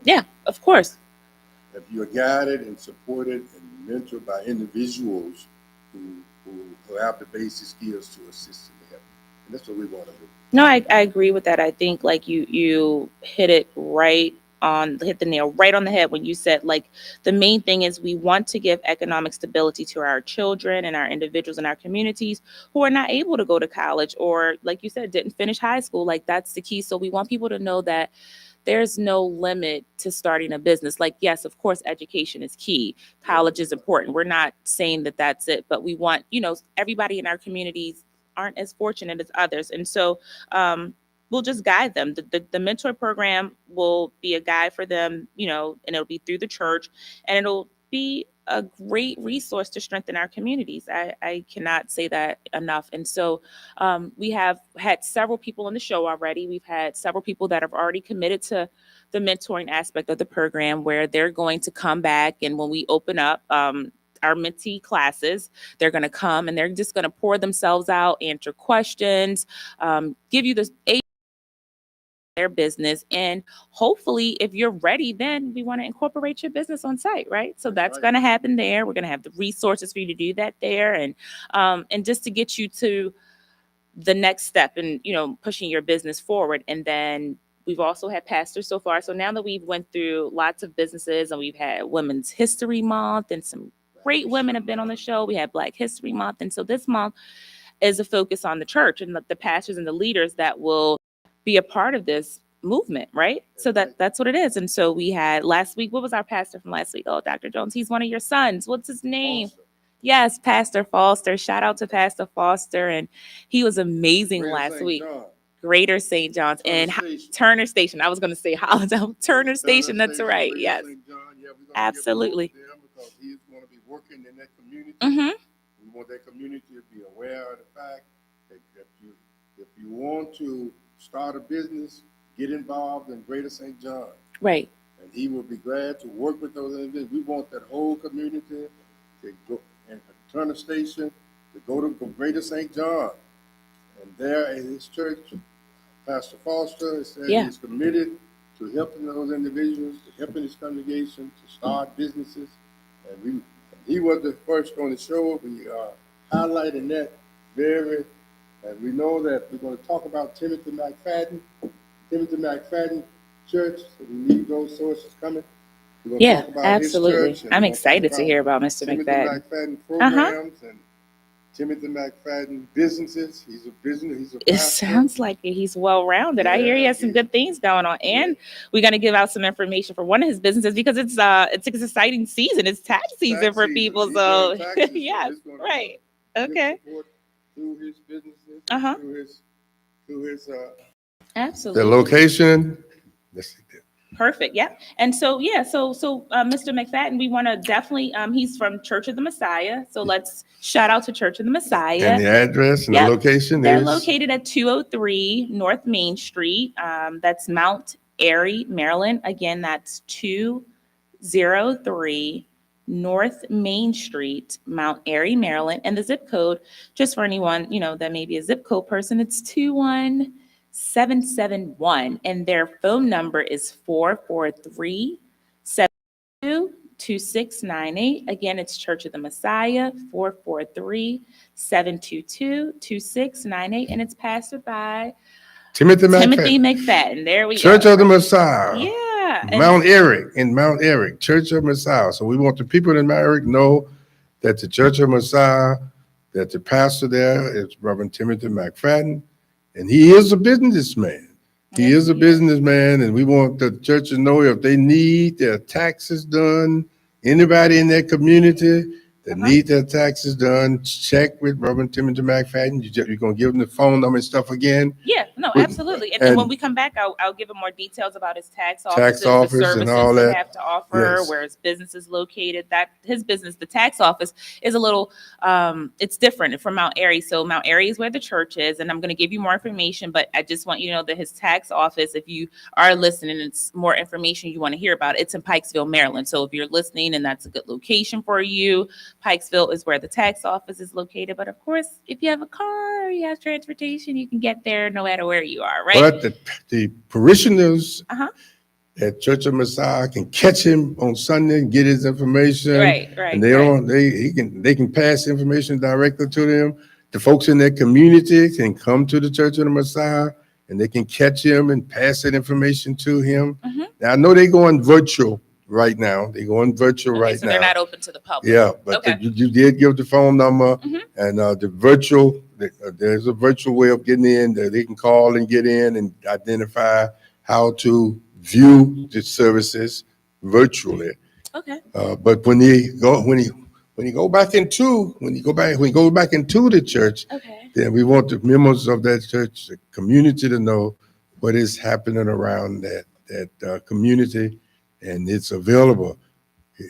Yeah, of course. If you're guided and supported and mentored by individuals who have the basic skills to assist and help. And that's what we want to do. No, I agree with that. I think like you hit it right on hit the nail right on the head when you said like the main thing is we want to give economic stability to our children and our individuals in our communities who are not able to go to college or like you said didn't finish high school. Like that's the key. So we want people to know that there's no limit to starting a business. Like, yes, of course, education is key. College is important. We're not saying that that's it, but we want, everybody in our communities aren't as fortunate as others. And so we'll just guide them. The mentor program will be a guide for them, and it'll be through the church and it'll be a great resource to strengthen our communities. I cannot say that enough. And so we have had several people on the show already. We've had several people that have already committed to the mentoring aspect of the program where they're going to come back. And when we open up our mentee classes, they're going to come and they're just going to pour themselves out, answer questions, give you the their business. And hopefully, if you're ready, then we want to incorporate your business on site, right? So that's going to happen there. We're going to have the resources for you to do that there, and just to get you to the next step and pushing your business forward. And then we've also had pastors so far. So now that we've went through lots of businesses and we've had Women's History Month and some great women have been on the show. We had Black History Month, and so this month is a focus on the church and the pastors and the leaders that will be a part of this movement, right? So that's what it is. And so we had last week, what was our pastor from last week? Oh, Dr. Jones, he's one of your sons. What's his name? Foster. Yes, Pastor Foster. Shout out to Pastor Foster. And he was amazing last week. Greater St. John's and Turner Station. I was going to say Turner Station. That's right. Yes. Absolutely. Because he's going to be working in that community. Mm-hmm. We want that community to be aware of the fact that if you want to start a business, get involved in Greater St. John. Right. And he will be glad to work with those individuals. We want that whole community to go and Turner Station to go to Greater St. John. And there in his church, Pastor Foster said he's committed to helping those individuals, to helping his congregation to start businesses. And he was the first on the show. We are highlighting that and we know that we're going to talk about Timothy McFadden Church. So we need those sources coming. We're going to talk about absolutely. His church. I'm excited to hear about Mr. Timothy McFadden programs and Timothy McFadden businesses. He's a business. He's a pastor. It sounds like he's well-rounded. I hear he has some good things going on. And we're going to give out some information for one of his businesses because it's an exciting season. It's tax season for people. So yes, right. Okay. Through his businesses, through his absolutely the location. Perfect. Yeah. And so, Mr. McFadden, we want to definitely, he's from Church of the Messiah. So let's shout out to Church of the Messiah. And the address and the location They're located at 203 North Main Street. That's Mount Airy, Maryland. Again, that's 203 North Main Street, Mount Airy, Maryland. And the zip code, just for anyone, that may be a zip code person, it's 21771. And their phone number is 443-722-2698. Again, it's Church of the Messiah, 443-722-2698. And it's pastored by Timothy McFadden. There we go. Church of the Messiah. Yeah. Mount Eric, Church of Messiah. So we want the people in Mount Eric know that the Church of Messiah, that the pastor there is Reverend Timothy McFadden, and he is a businessman. He is a businessman, and we want the church to know if they need their taxes done, anybody in their community that need their taxes done, check with Reverend Timothy McFadden. You're going to give them the phone number and stuff again? Yeah, no, absolutely. And then when we come back, I'll give him more details about his tax office the services and all that. They have to offer, where his business is located. That his business, the tax office, is a little, it's different from Mount Airy. So Mount Airy is where the church is, and I'm going to give you more information, but I just want you to know that his tax office, if you are listening, it's more information you want to hear about. It's in Pikesville, Maryland. So if you're listening and that's a good location for you, Pikesville is where the tax office is located. But of course, if you have a car, you have transportation, you can get there no matter where you are, right? But the parishioners at Church of Messiah can catch him on Sunday and get his information, Right, and right, right. they can pass information directly to them. The folks in their community can come to the Church of the Messiah, and they can catch him and pass that information to him. Hmm. Now I know they're going virtual right now. They're going virtual Okay, right so they're now. not open to the public. Yeah, but Okay. you did give the phone number, Hmm. and the virtual. There's a virtual way of getting in. That they can call and get in and identify how to view the services virtually. Okay. But when you go back into when you go back into the church, Okay. then we want the members of that church, the community, to know what is happening around that community, and it's available.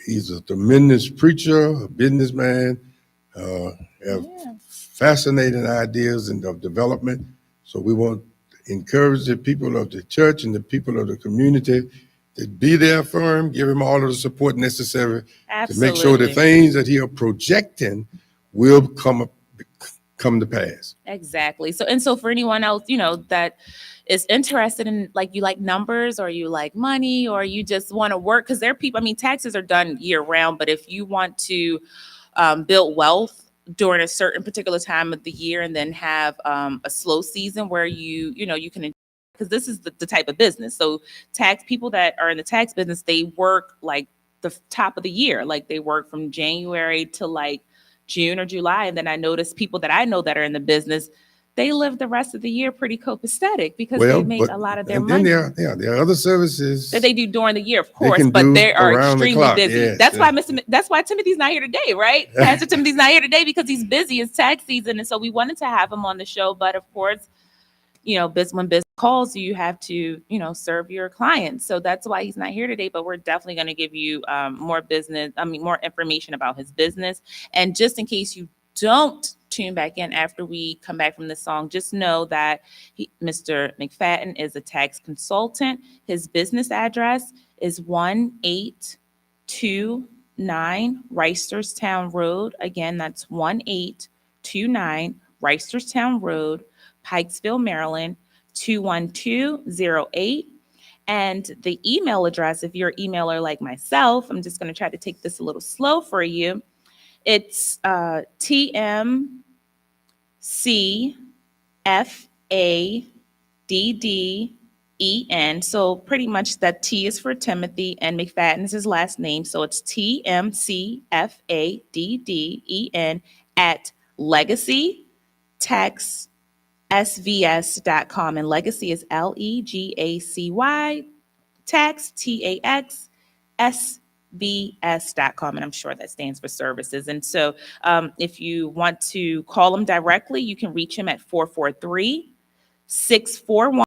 He's a tremendous preacher, a businessman, uh, have Yeah. fascinating ideas and of development. So we want to encourage the people of the church and the people of the community to be there for him, give him all of the support necessary to make sure the Absolutely. things that he are projecting will come to pass. Exactly. So, and so for anyone else, that is interested in, like, you like numbers, or you like money, or you just want to work, because there are people, I mean, taxes are done year round, but if you want to build wealth during a certain particular time of the year, and then have a slow season where you can, because this is the type of business. So tax people that are in the tax business, they work like the top of the year, like they work from January to like June or July. And then I notice people that I know that are in the business, they live the rest of the year pretty copacetic because Well, they make but a lot of their and then money there are other that services they do during the year, of they course, can but do they are around the extremely clock. busy. Yes. That's why Timothy's not here today, right? Pastor Timothy's not here today because he's busy. It's tax season, and so we wanted to have him on the show. But of course, when business calls, you have to, serve your clients. So that's why he's not here today. But we're definitely going to give you more information about his business. And just in case you don't tune back in after we come back from this song, just know that Mr. McFadden is a tax consultant. His business address is 1829 Reisterstown Road. Again, that's 1829 Reisterstown Road, Pikesville, Maryland, 21208. And the email address, if you're an emailer like myself, I'm just going to try to take this a little slow for you. It's TMCFADDEN. So pretty much that T is for Timothy, and McFadden is his last name. So it's TMCFADDEN at Legacy Tax svs.com, and legacy is legacy tax svs.com, and I'm sure that stands for services. And so if you want to call him directly, you can reach him at 443-641-9419.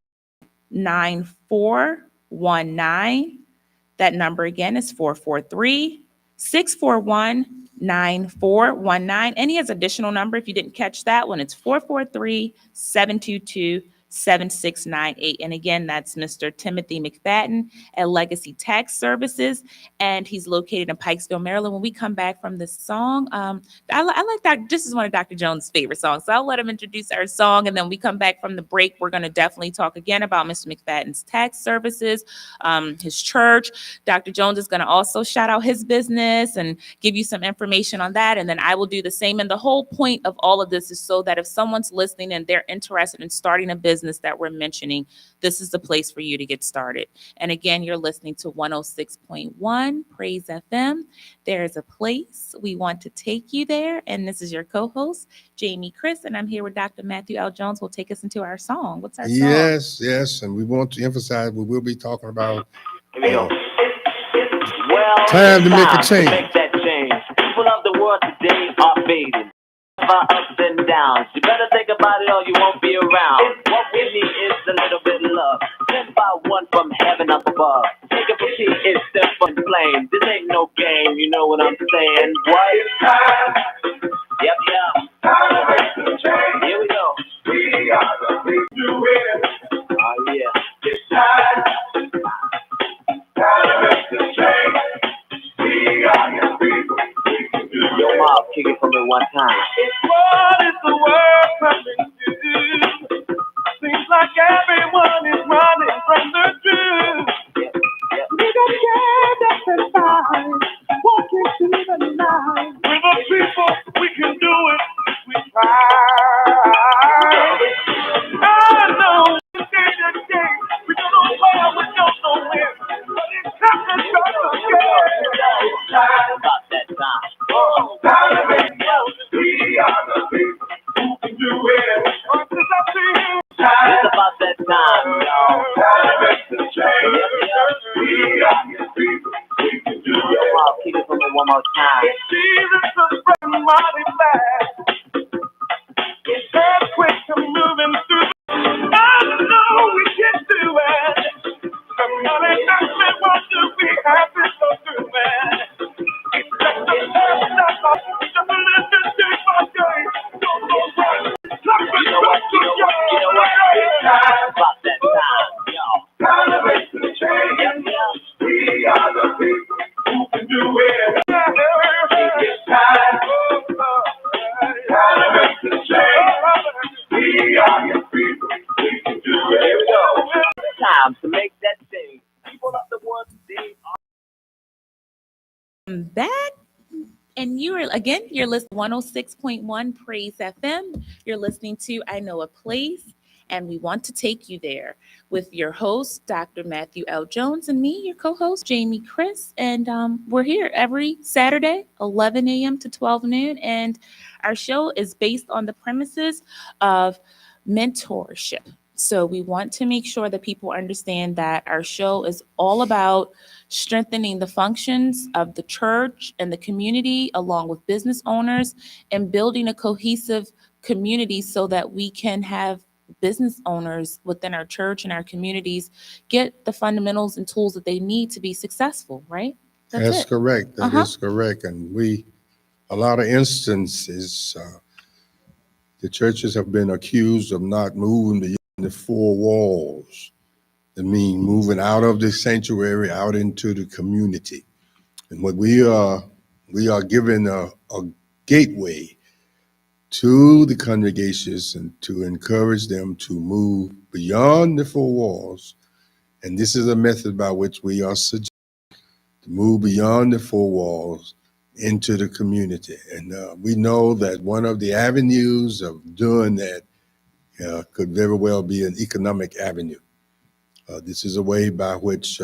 That number again is 443-641-9419. And he has additional number if you didn't catch that one. It's 443-722-7698. And again, that's Mr. Timothy McFadden at Legacy Tax Services. And he's located in Pikesville, Maryland. When we come back from this song, I like that. This is one of Dr. Jones' favorite songs. So I'll let him introduce our song. And then when we come back from the break, we're going to definitely talk again about Mr. McFadden's tax services, his church. Dr. Jones is going to also shout out his business and give you some information on that. And then I will do the same. And the whole point of all of this is so that if someone's listening and they're interested in starting a business that we're mentioning, this is the place for you to get started. And again, you're listening to 106.1 Praise FM. There is a place we want to take you there. And this is your co-host, Jamie Chris. And I'm here with Dr. Matthew L. Jones. Will take us into our song. What's our song? Yes. And we want to emphasize we will be talking about Here we go. Well, time to make a to change. make that change. People of the world today are fading. Our ups and downs. You better think about it or you won't be around. What we need is a little bit of love. Sent by one from heaven up above. Take it from P, it's simple and plain. This ain't no game, you know what I'm saying? What? Yep. Here we go. We are the people do it. Oh yeah. It's time. Time to make the change. We are the people. Yo, Mom, kick it for me one time. What is the world coming to? Seems like everyone is running from the truth. yeah, that's fine. Walking through the night. We're the people, we can do it. We try. I know day to day. We don't know where, we don't know when. But it's time to go again. Time about that time. Oh, time to make love. We are the people who can do it. Until I see you. It's about that time, y'all. Time to make the change. We are the people who can do it. Come on, keep it for me one more time. Jesus is spreading mighty fast. It's earthquakes are moving through. I know we can do it. Somebody asked me what do we have to go through, man. It's just a test that's all. Just a little day by day. Don't know what. You know what? It's time about that time, y'all. Time to make the change. We are the people who can do it. It's time. Time to make the change. We are the people who can do it. Here we go. Time to make that change. People of the world today are I'm back. And you're listening to 106.1 Praise FM. You're listening to I Know a Place, and we want to take you there with your host, Dr. Matthew L. Jones, and me, your co-host, Jamie Chris. And we're here every Saturday, 11 a.m. to 12 noon. And our show is based on the premises of mentorship. So we want to make sure that people understand that our show is all about strengthening the functions of the church and the community, along with business owners, and building a cohesive community so that we can have business owners within our church and our communities get the fundamentals and tools that they need to be successful, right? That's it. correct. That is correct. And a lot of instances, the churches have been accused of not moving beyond the four walls. That means moving out of the sanctuary, out into the community. And what we are given a gateway to the congregations and to encourage them to move beyond the four walls. And this is a method by which we are suggested to move beyond the four walls into the community. And we know that one of the avenues of doing that could very well be an economic avenue. This is a way by which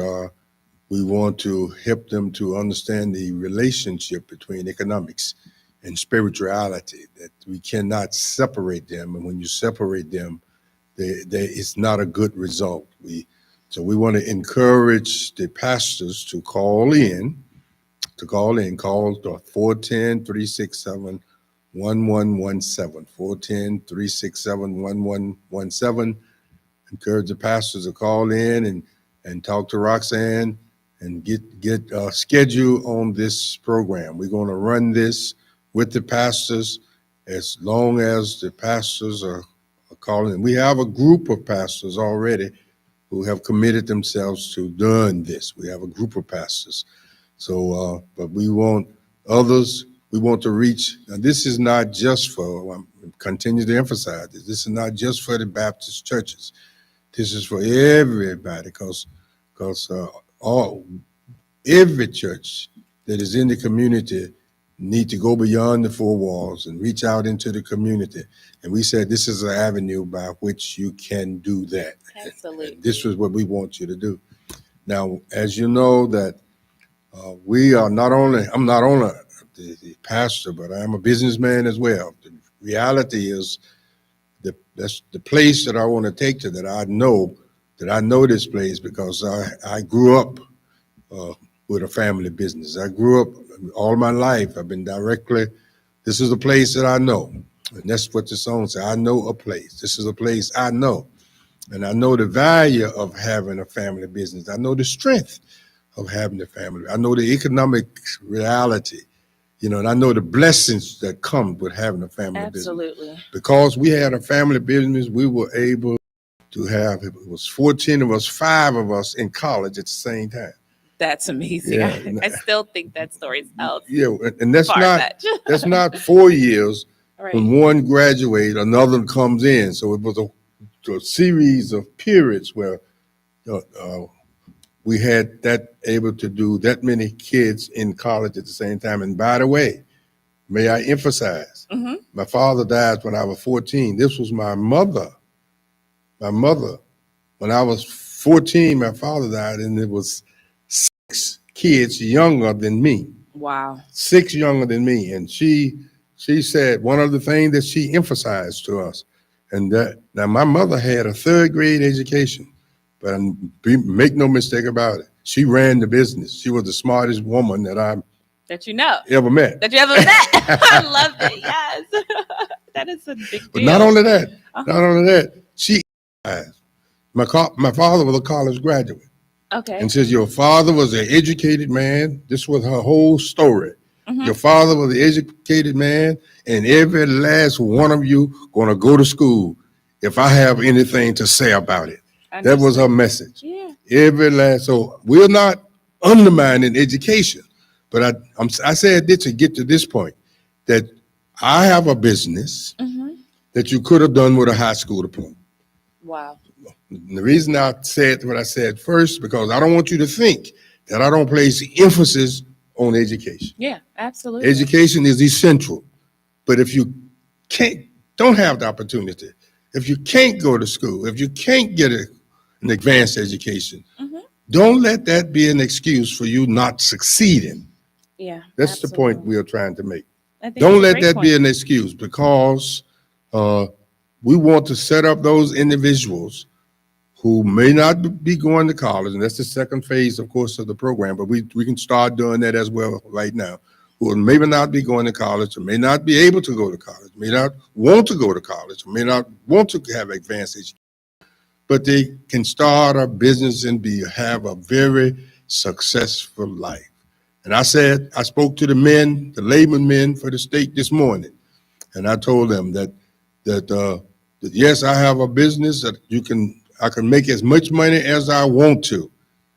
we want to help them to understand the relationship between economics and spirituality, that we cannot separate them. And when you separate them, it's not a good result. So we want to encourage the pastors to call to 410-367-1117, 410-367-1117. Encourage the pastors to call in and talk to Roxanne and get a schedule on this program. We're going to run this with the pastors as long as the pastors are calling. We have a group of pastors already who have committed themselves to doing this. We have a group of pastors. So, but we want others. We want to reach. Now, this is not just for, continue to emphasize this. This is not just for the Baptist churches. This is for everybody, because every church that is in the community need to go beyond the four walls and reach out into the community. And we said this is an avenue by which you can do that. Absolutely. And this is what we want you to do. Now, as you know, that we are not only, I'm not only the pastor, but I'm a businessman as well. The reality is that's the place that I want to take to, that I know this place because I grew up with a family business. I grew up all my life. I've been this is a place that I know. And that's what the song says. I know a place. This is a place I know. And I know the value of having a family business. I know the strength of having a family. I know the economic reality, and I know the blessings that come with having a family business. Absolutely. Because we had a family business, we were able to have, it was 14 of us, 5 of us in college at the same time. That's amazing. Yeah. I still think that story's out. Yeah, and that's far-fetched. not 4 years. Right. When one graduates, another comes in. So it was a series of periods where we had that able to do that many kids in college at the same time. And by the way, may I emphasize, my father died when I was 14. This was my mother. My mother, when I was 14, my father died, and it was 6 kids younger than me. Wow. 6 younger than me. And she said one of the things that she emphasized to us, and that now my mother had a 3rd grade education, but make no mistake about it, she ran the business. She was the smartest woman that I That you know. ever met. That you ever met. I love it. Yes. That is a big deal. But not only that, she my father was a college graduate. Okay. And says your father was an educated man. This was her whole story. Your father was an educated man, and every last one of you going to go to school if I have anything to say about it. That was her message. Yeah. Every last. So we're not undermining education, but I said this to get to this point, that I have a business that you could have done with a high school diploma. Wow. And the reason I said what I said first, because I don't want you to think that I don't place emphasis on education. Yeah, absolutely. Education is essential. But if you don't have the opportunity, if you can't go to school, if you can't get an advanced education, don't let that be an excuse for you not succeeding. Yeah. That's absolutely. the point we are trying to make. that's Don't a let great that be point. an excuse, because we want to set up those individuals who may not be going to college, and that's the second phase, of course, of the program, but we can start doing that as well right now, who will maybe not be going to college, or may not be able to go to college, may not want to go to college, or may not want to have advanced education, but they can start a business and have a very successful life. And I spoke to the men, the layman men for the state this morning, and I told them that yes, I have a business that I can make as much money as I want to.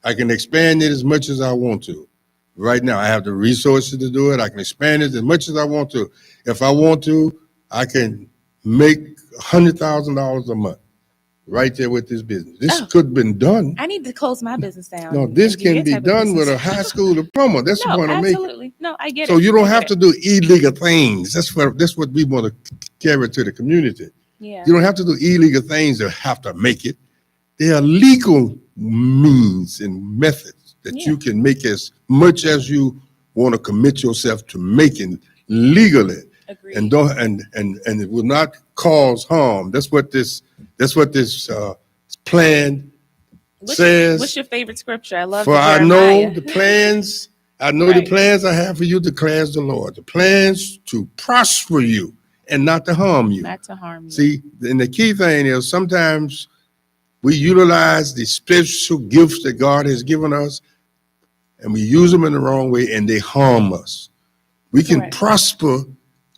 I can expand it as much as I want to. Right now, I have the resources to do it. I can expand it as much as I want to. If I want to, I can make $100,000 a month right there with this business. This could have been done. I need to close my business down. No, this can be done with a high school diploma. That's the point I'm making. Absolutely. No, I get it. So you don't have to do illegal things. That's what we want to carry to the community. Yeah. You don't have to do illegal things to have to make it. There are legal means and methods that you can make as much as you want to commit yourself to making legally. Agreed. And it will not cause harm. That's what this plan says. What's your favorite scripture? I love For I know the plans. I know Right. the plans I have for you, declares the Lord. The plans to prosper you and not to harm you. Not to harm you. See, and the key thing is sometimes we utilize the spiritual gifts that God has given us, and we use them in the wrong way, and they harm us. We can Correct. prosper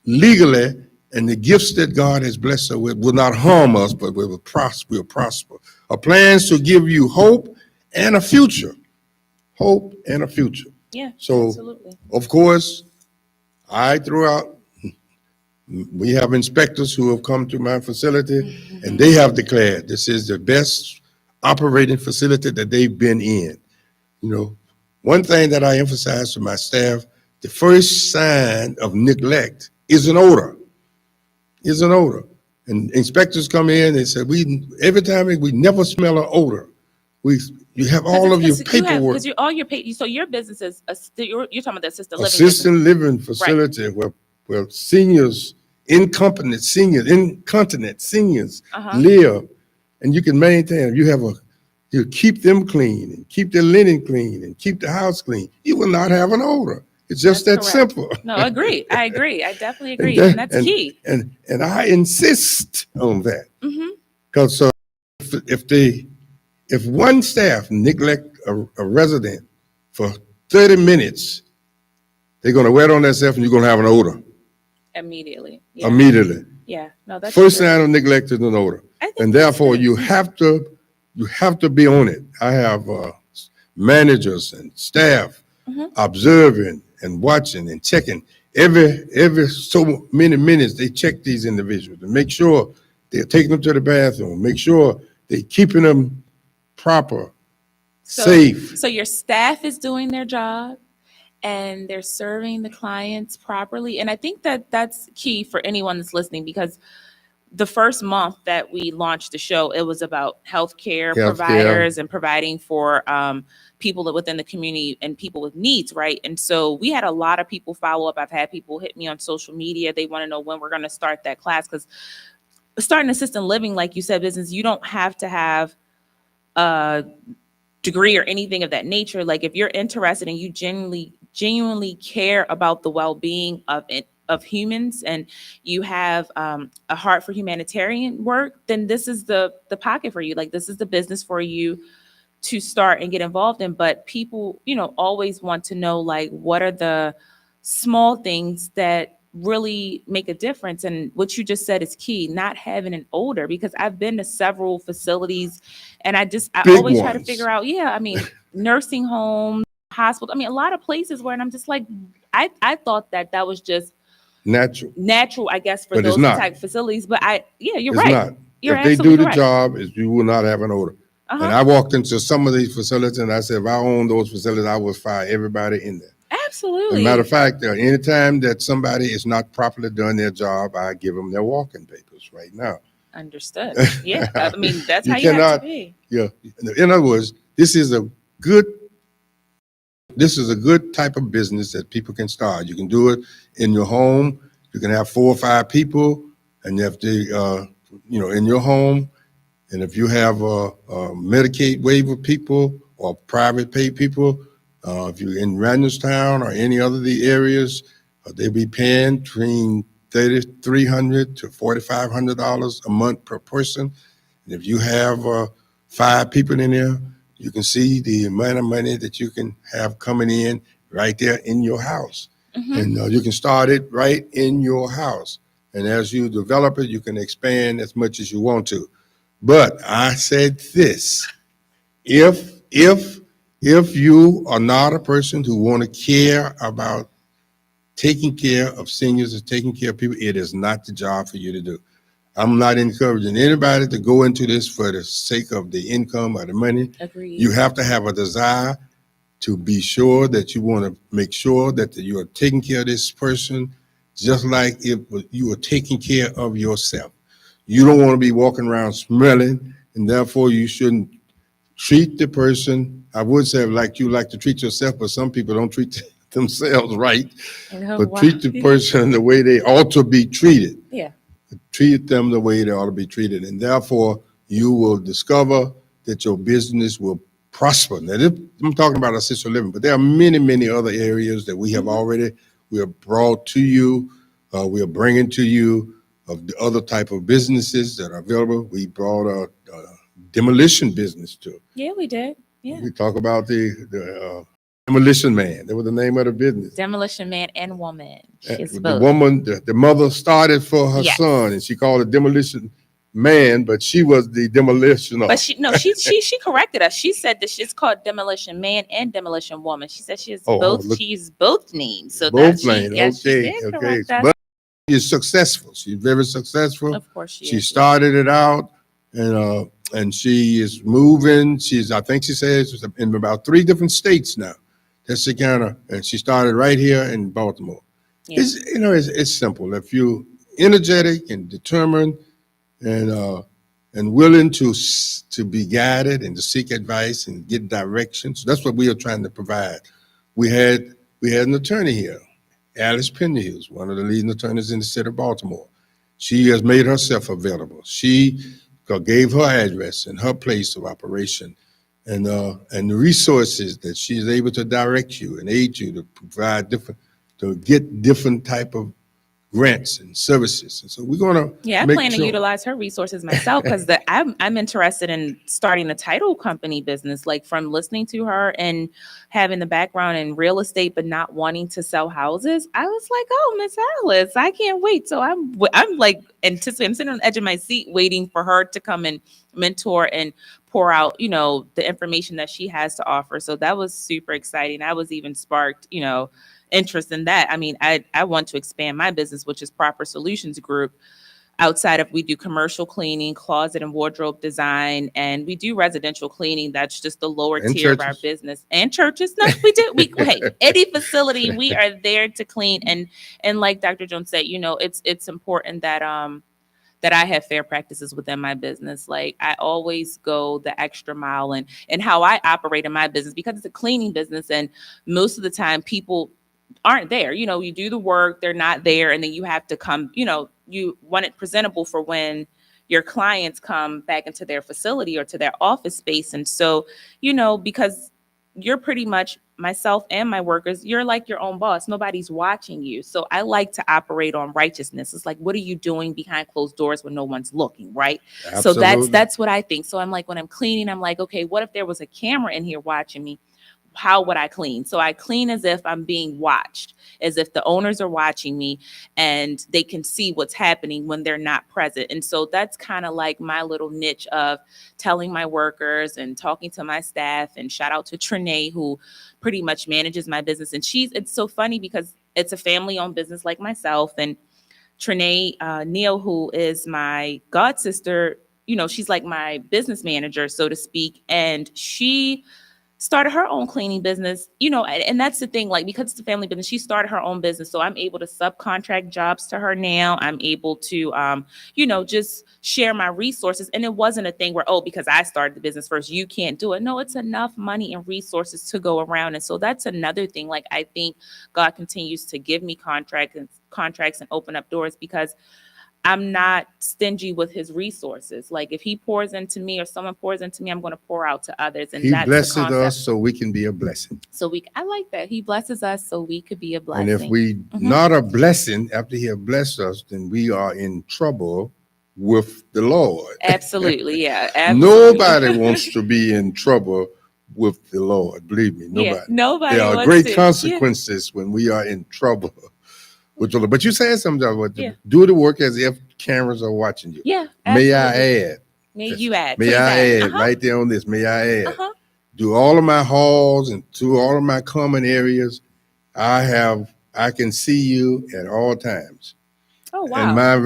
legally, and the gifts that God has blessed us with will not harm us, but we will prosper. We'll prosper. Our plans to give you hope and a future. Hope and a future. Yeah, So, absolutely. of course, we have inspectors who have come to my facility, and they have declared this is the best operating facility that they've been in. You know, one thing that I emphasize to my staff, the first sign of neglect is an odor. And inspectors come in and say, every time we never smell an odor. You have all of your paperwork. Because all your so your business is you're talking about the assisted living. Assisted living facility where seniors, incontinent seniors live, and you can maintain. You keep them clean and keep their linen clean and keep the house clean. You will not have an odor. It's just that simple. No, I agree. I definitely agree, and that's key. And I insist on that, because if one staff neglect a resident for 30 minutes, they're going to wet on themselves and you're going to have an odor. Immediately. Yeah. No, that's first sign of neglect is an odor. And therefore you have to be on it. I have managers and staff observing and watching and checking every so many minutes. They check these individuals and make sure they're taking them to the bathroom, make sure they're keeping them proper safe. So your staff is doing their job and they're serving the clients properly. And I think that that's key for anyone that's listening, because the first month that we launched the show, it was about healthcare Healthcare. providers and providing for people that within the community and people with needs, right? And so we had a lot of people follow up. I've had people hit me on social media. They want to know when we're going to start that class, because starting assisted living, like you said, business, you don't have to have a degree or anything of that nature. Like if you're interested and you genuinely care about the well-being of it, of humans, and you have a heart for humanitarian work, then this is the pocket for you. Like this is the business for you to start and get involved in. But people, always want to know, like, what are the small things that really make a difference? And what you just said is key, not having an odor, because I've been to several facilities and I Big always try to ones. figure out, yeah, I mean, nursing homes, hospitals, I mean, a lot of places where, and I'm just like, I thought that was just Natural, I guess, for but it's those not. type of facilities. But yeah, you're It's right. not. You're If they do absolutely the correct. job, you will not have an odor. And Uh-huh. I walked into some of these facilities and I said, if I owned those facilities, I would fire everybody in there. As a matter of Absolutely. fact, anytime that somebody is not properly doing their job, I give them their walking papers right now. Understood. Yeah. I mean, that's You how you have to cannot, be. yeah. In other words, good this is a good type of business that people can start. You can do it in your home. You can have 4 or 5 people, and you have to, in your home. And if you have Medicaid waiver people or private pay people, if you're in Randallstown or any other of the areas, they'll be paying between $3,300 to $4,500 a month per person. And if you have 5 people in there, you can see the amount of money that you can have coming in right there in your house. Hmm. And you can start it right in your house. And as you develop it, you can expand as much as you want to. But I said this: if you are not a person who want to care about taking care of seniors and taking care of people, it is not the job for you to do. I'm not encouraging anybody to go into this for the sake of the income or the money. Agreed. You have to have a desire to be sure that you want to make sure that you are taking care of this person just like if you were taking care of yourself. You don't want to be walking around smelling, and therefore you shouldn't treat the person. I would say like you like to treat yourself, but some people don't treat themselves right. Oh, But wow. treat the person the way they ought to be treated. Yeah. Treat them the way they ought to be treated, and therefore you will discover that your business will prosper. Now, I'm talking about assisted living, but there are many, many other areas that we have brought to you. We are bringing to you of the other type of businesses that are available. We brought a demolition business too. Yeah, we did. Yeah. We talk about the demolition man. That was the name of the business. Demolition man and woman. She's The both. woman, the mother started for her Yes. son, and she called it demolition man, but she was the demolitioner. But she corrected us. She said that she's called demolition man and demolition woman. She said she is both. Look, She used both names. So that both she, lanes. yes, she Okay, did okay. correct us. But she's successful. She's very successful. Of course she She is. started it out, and she is moving. I think she says she's in about 3 different states now. That's the kind of, and she started right here in Baltimore. Yeah. It's simple. If you're energetic and determined and willing to be guided and to seek advice and get directions, that's what we are trying to provide. We had an attorney here, Alice Penderhughes, one of the leading attorneys in the city of Baltimore. She has made herself available. She gave her address and her place of operation, and the resources that she is able to direct you and aid you to provide to get different type of grants and services. And so we're going to Yeah, I make plan to sure. utilize her resources myself, because I'm interested in starting a title company business. Like, from listening to her and having the background in real estate, but not wanting to sell houses, I was like, oh, Miss Alice, I can't wait. So I'm like anticipating. I'm sitting on the edge of my seat waiting for her to come and mentor and pour out, the information that she has to offer. So that was super exciting. I was even sparked, interest in that. I mean, I want to expand my business, which is Proper Solutions Group. outside of, we do commercial cleaning, closet and wardrobe design, and we do residential cleaning. That's just the lower And tier of our churches. business. And churches. No, we do. We hey, any facility, we are there to clean. And like Dr. Jones said, it's important that I have fair practices within my business. Like, I always go the extra mile, and how I operate in my business, because it's a cleaning business, and most of the time people aren't there. You do the work, they're not there, and then you have to come, you want it presentable for when your clients come back into their facility or to their office space. And so, because you're pretty much, myself and my workers, you're like your own boss. Nobody's watching you. So I like to operate on righteousness. It's like, what are you doing behind closed doors when no one's looking, right? So Absolutely. that's what I think. So I'm like, when I'm cleaning, I'm like, okay, what if there was a camera in here watching me? How would I clean? So I clean as if I'm being watched, as if the owners are watching me and they can see what's happening when they're not present. And so that's kind of like my little niche of telling my workers and talking to my staff. And shout out to Trinae, who pretty much manages my business. And it's so funny because it's a family owned business like myself. And Trinae Neal, who is my god sister, she's like my business manager, so to speak. And she started her own cleaning business, and that's the thing, like, because it's a family business, she started her own business. So I'm able to subcontract jobs to her now. I'm able to, just share my resources. And it wasn't a thing where, oh, because I started the business first, you can't do it. No, it's enough money and resources to go around. And so that's another thing. Like, I think God continues to give me contracts and open up doors, because I'm not stingy with his resources. Like, if he pours into me or someone pours into me, I'm going to pour out to others. And He that's the blesses concept. us so we can be a blessing. I like that. He blesses us so we could be a blessing. And if we not a blessing after he has blessed us, then we are in trouble with the Lord. Absolutely. Yeah. Absolutely. Nobody wants to be in trouble with the Lord. Believe me, nobody. Yeah, nobody There are wants great to. consequences when we are in trouble with the Lord. But you said something about Yeah. do the work as if cameras are watching you. Yeah. May Absolutely. I add? May you add. May Please I add Uh-huh. right there on this? May I add? Uh-huh. Do all of my halls and to all of my common areas, I can see you at all times. Oh, And wow.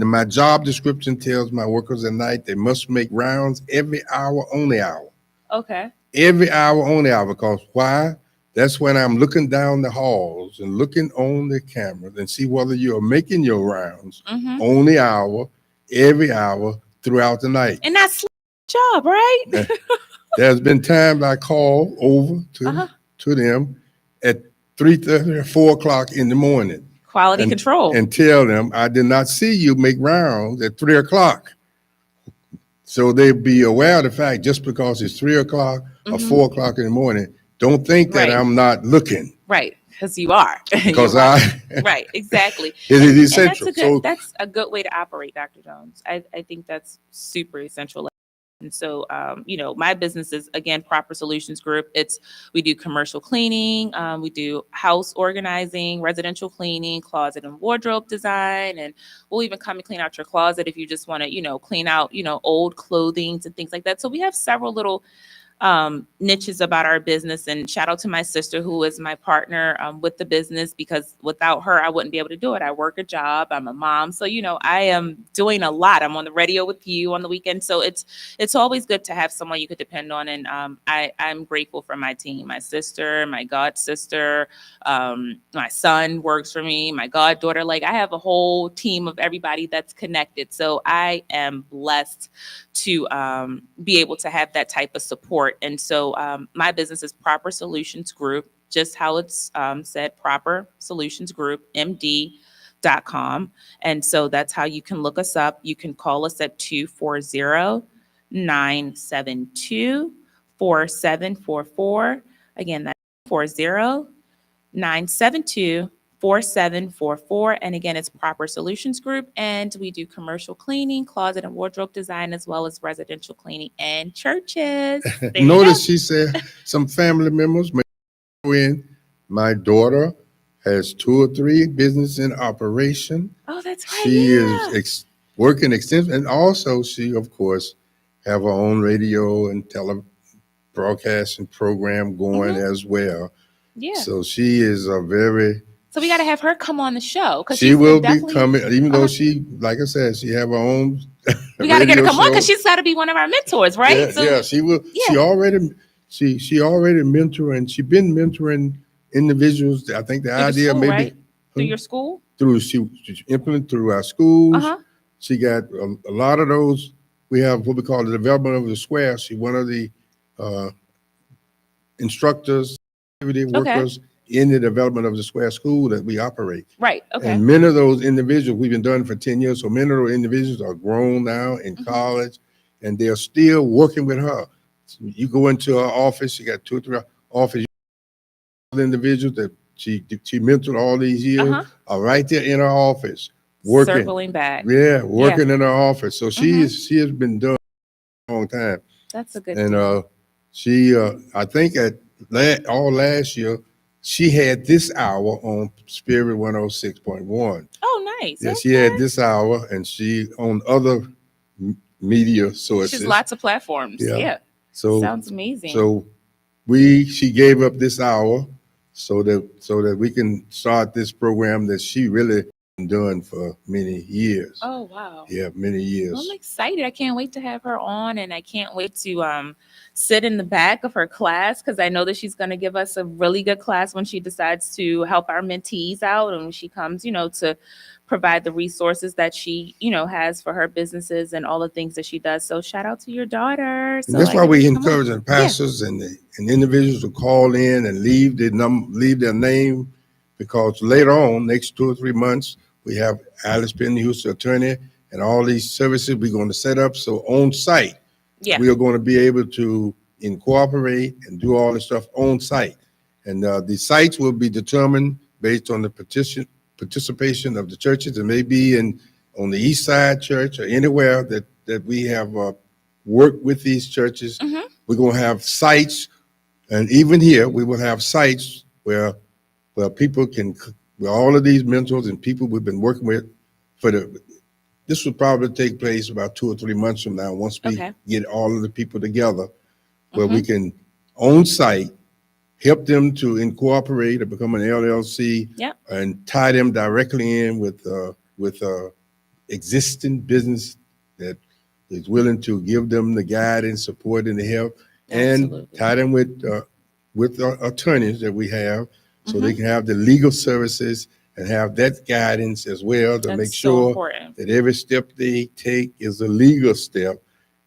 my job description tells my workers at night they must make rounds every hour, only hour. Okay. Every hour, only hour. Because why? That's when I'm looking down the halls and looking on the cameras and see whether you're making your rounds Mm-hmm. only hour, every hour throughout the night. And that's job, right? There's been times I call over Uh-huh. to them at 3:30 or 4 o'clock in the morning Quality control. and tell them I did not see you make rounds at 3 o'clock. So they be aware of the fact, just because it's 3 o'clock or 4 o'clock in the morning, don't think that Right. I'm not looking. Right. Because you are. Because You're right. Right. Exactly. it is And essential. that's a good way to operate, Dr. Jones. I think that's super essential. And so, my business is, again, Proper Solutions Group. We do commercial cleaning, we do house organizing, residential cleaning, closet and wardrobe design, and we'll even come and clean out your closet if you just want to, clean out, old clothing and things like that. So we have several little niches about our business. And shout out to my sister, who is my partner with the business, because without her, I wouldn't be able to do it. I work a job. I'm a mom. So, I am doing a lot. I'm on the radio with you on the weekend. So it's always good to have someone you could depend on. And I'm grateful for my team, my sister, my god sister, my son works for me, my goddaughter. Like, I have a whole team of everybody that's connected. So I am blessed to be able to have that type of support. And so my business is Proper Solutions Group, just how it's said, Proper Solutions Group, MD.com. And so that's how you can look us up. You can call us at 240-972-4744. Again, that's 240-972-4744. And again, it's Proper Solutions Group. And we do commercial cleaning, closet and wardrobe design, as well as residential cleaning and churches. Notice she said some family members may go in. My daughter has 2 or 3 business in operation. Oh, that's right. She Yeah. is working extensive, and also she, of course, have her own radio and broadcasting program going as well. Yeah. So she is a very So we got to have her come on the show because She she's will be definitely. coming, even though she, like I said, she have her own We got to get her radio come on show. because she's got to be one of our mentors, right? Yeah, So she will. yeah, She already mentoring. She been mentoring individuals. I think the through the idea school, maybe right? Through your school. she implement through our Uh schools. huh. She got a lot of those. We have what we call the development of the square. She one of the uh, instructors, activity Okay. workers in the development of the square school that we operate. Right. Okay. And many of those individuals, we've been doing for 10 years. So many of those individuals are grown now in college and they're still working with her. You go into her office, she got 2 or 3 office individuals that she mentored all these Uh years huh. are right there in her office working. Circling back. Yeah, Yeah. working in her office. So Mm-hmm. she has been doing it for a long time. That's a good And deal. she I think all last year she had this hour on Spirit 106.1. Oh, nice. Yeah, she Okay. had this hour, and she on other media She's sources. lots of platforms. Yeah. Yeah. So Sounds amazing. so she gave up this hour so that we can start this program that she really been doing for many years. Oh wow. Yeah, many Well, I'm years. excited. I can't wait to have her on, and I can't wait to sit in the back of her class because I know that she's going to give us a really good class when she decides to help our mentees out, and when she comes, to provide the resources that she, has for her businesses and all the things that she does. So shout out to your daughter. And So that's I why get her we to come on. encourage the Yeah. pastors and individuals to call in and leave their name, because later on, next 2 or 3 months, we have Alice Penny, who's the attorney, and all these services we're going to set up. So on site, Yeah. we are going to be able to incorporate and do all this stuff on site. And the sites will be determined based on the participation of the churches. It may be on the East Side Church or anywhere that we have worked with these churches. Mm-hmm. We're going to have sites, and even here we will have sites where people can, where all of these mentors and people we've been working with for this will probably take place about 2 or 3 months from now once we Okay. get all of the people together, where Mm-hmm. we can on site help them to incorporate or become an LLC. Yep. And tie them directly in with existing business that is willing to give them the guidance, support, and the help, and Absolutely. tie them with attorneys that we have, so they Mhm. can have the legal services and have that guidance as well to That's make so sure important. that every step they take is a legal step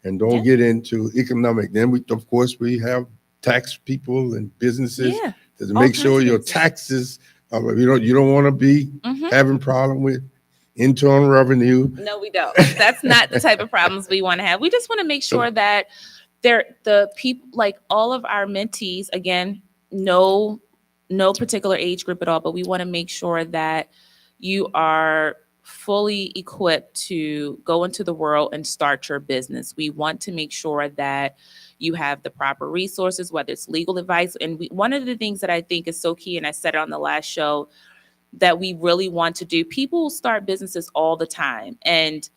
and don't Yeah. get into economic. Then of course, we have tax people and businesses Yeah. to All make kinds sure of your businesses. taxes, you don't want to be Mhm. having problem with internal revenue. No, we don't. That's not the type of problems we want to have. We just want to make sure that the people, like all of our mentees, again, no particular age group at all, but we want to make sure that you are fully equipped to go into the world and start your business. We want to make sure that you have the proper resources, whether it's legal advice. And one of the things that I think is so key, and I said it on the last show, that we really want to do. People start businesses all the time, and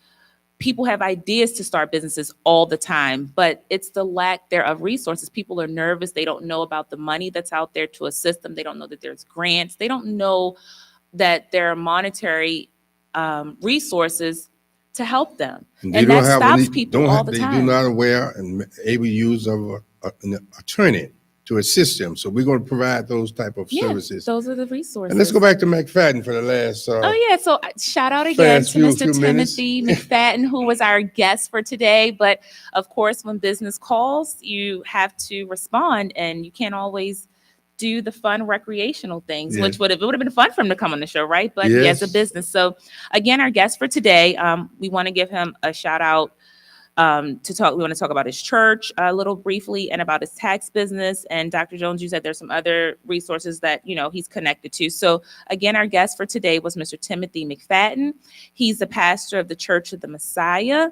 people have ideas to start businesses all the time, but it's the lack there of resources. People are nervous. They don't know about the money that's out there to assist them. They don't know that there's grants. They don't know that there are monetary resources to help them. They And don't that have stops people all the they do time. not aware and able use of an attorney to assist them. So we're going to provide those type of Yeah, services. those are the And let's resources. go back to McFadden for the last Oh yeah, so shout out again fast to few Mr. minutes. Timothy McFadden, who was our guest for today. But of course, when business calls, you have to respond, and you can't always do the fun recreational things, Yeah. which would have been fun for him to come on the show, right? But he has a Yes. business. So again, our guest for today, we want to give him a shout out. We want to talk about his church a little briefly and about his tax business. And Dr. Jones, you said there's some other resources that he's connected to. So again, our guest for today was Mr. Timothy McFadden. He's the pastor of the Church of the Messiah.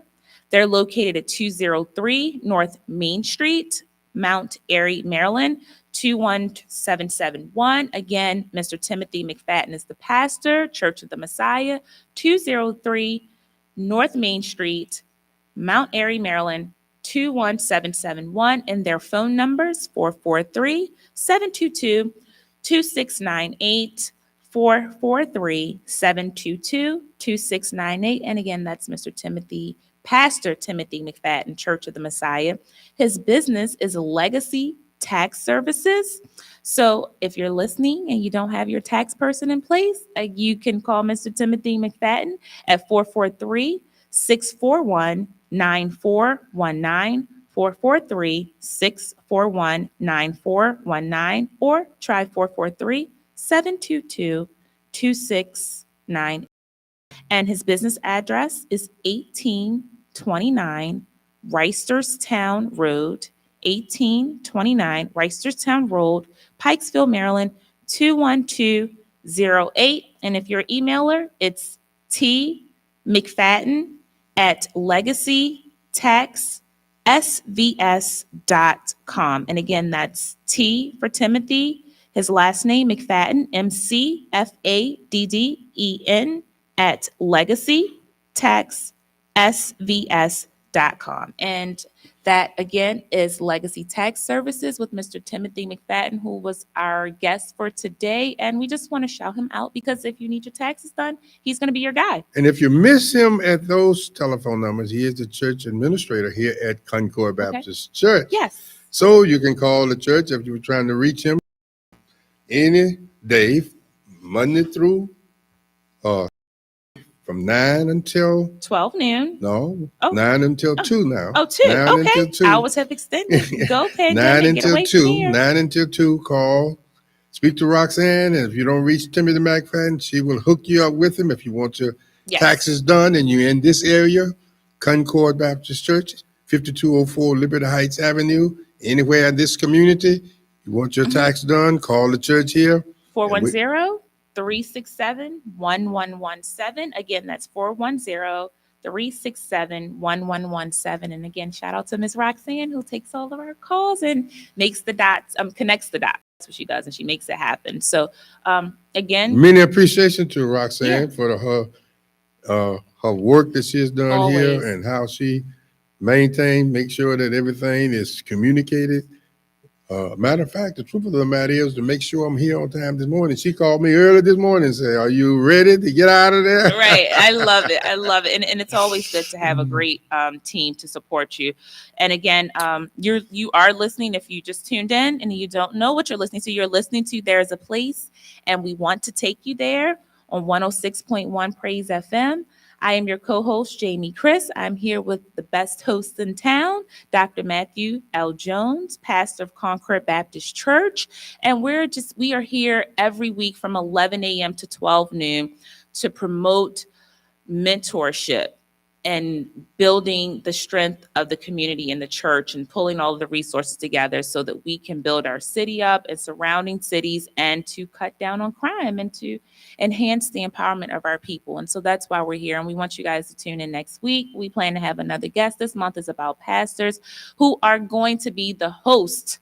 They're located at 203 North Main Street, Mount Airy, Maryland, 21771. Again, Mr. Timothy McFadden is the pastor, Church of the Messiah, 203 North Main Street, Mount Airy, Maryland, 21771. And their phone numbers 443-722-2698, 443-722-2698. And again, that's Pastor Timothy McFadden, Church of the Messiah. His business is Legacy Tax Services. So if you're listening and you don't have your tax person in place, you can call Mr. Timothy McFadden at 443-641-9419, 443-641-9419, or try 443-722-2698. And his business address is 1829 Reisterstown Road, 1829 Reisterstown Road, Pikesville, Maryland, 21208. And if you're an emailer, it's tmcfadden at legacytaxsvs.com. And again, that's T for Timothy, his last name, McFadden, McFadden, at legacytaxsvs.com. And that, again, is Legacy Tax Services with Mr. Timothy McFadden, who was our guest for today. And we just want to shout him out because if you need your taxes done, he's going to be your guy. And if you miss him at those telephone numbers, he is the church administrator here at Concord Baptist Church. Yes. So you can call the church if you were trying to reach him any day, Monday through from 9 until 12 noon. No, Oh. 9 until 2 now. Oh, 2. 9 Okay. until 2. Hours have extended. Go, pandemic. 9 Get until away 2. from here. 9 until 2. Call. Speak to Roxanne. And if you don't reach Timothy McFadden, she will hook you up with him if you want your taxes done and you're in this area. Concord Baptist Church, 5204 Liberty Heights Avenue. Anywhere in this community, you want your tax done, call the church here. 410-367-1117. Again, that's 410-367-1117. And again, shout out to Ms. Roxanne, who takes all of our calls and makes the dots, connects the dots. That's what she does, and she makes it happen. So again, many appreciation to Roxanne for her work that she has done here and how she make sure that everything is communicated. Matter of fact, the truth of the matter is to make sure I'm here on time this morning. She called me early this morning and said, "Are you ready to get out of there?" Right. I love it. I love it. And it's always good to have a great team to support you. And again, you are listening. If you just tuned in and you don't know what you're listening to, you're listening to There's a Place, and we want to take you there on 106.1 Praise FM. I am your co-host, Jamie Chris. I'm here with the best host in town, Dr. Matthew L. Jones, pastor of Concord Baptist Church. And we are here every week from 11 a.m. to 12 noon to promote mentorship and building the strength of the community in the church and pulling all of the resources together so that we can build our city up and surrounding cities and to cut down on crime and to enhance the empowerment of our people. And so that's why we're here. And we want you guys to tune in next week. We plan to have another guest. This month is about pastors who are going to be the host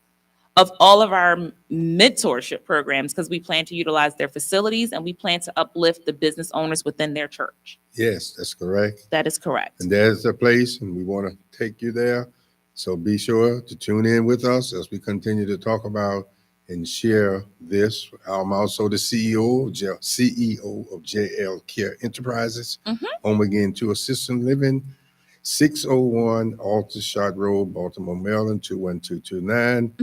of all of our mentorship programs because we plan to utilize their facilities and we plan to uplift the business owners within their church. Yes, that's correct. That is correct. And there's a place, and we want to take you there. So be sure to tune in with us as we continue to talk about and share this. I'm also the CEO of JL Care Enterprises, home again to assisted living, 601 Aldershot Road, Baltimore, Maryland, 21229.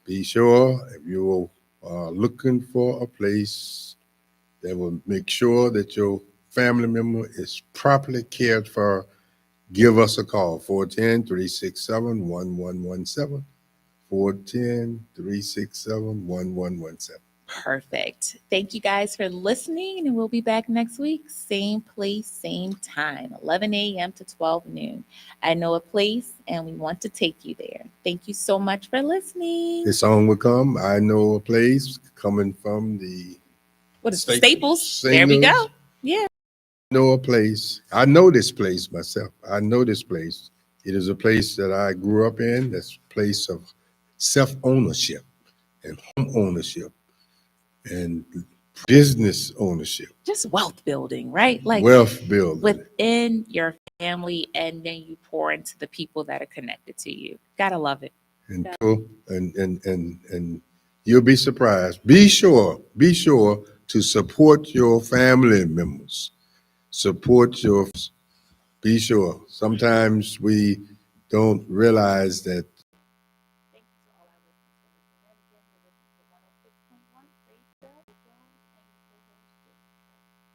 Be sure if you're looking for a place that will make sure that your family member is properly cared for, give us a call, 410-367-1117, 410-367-1117. Perfect. Thank you guys for listening, and we'll be back next week. Same place, same time, 11 a.m. to 12 noon. I know a place, and we want to take you there. Thank you so much for listening. This song will come, I Know a Place, coming from the Staples. There we go. Yeah. I know a place. I know this place myself. I know this place. It is a place that I grew up in. That's a place of self-ownership and home ownership and business ownership. Just wealth building, right? Like wealth building within your family, and then you pour into the people that are connected to you. Gotta love it. And you'll be surprised. Be sure to support your family members, be sure. Sometimes we don't realize that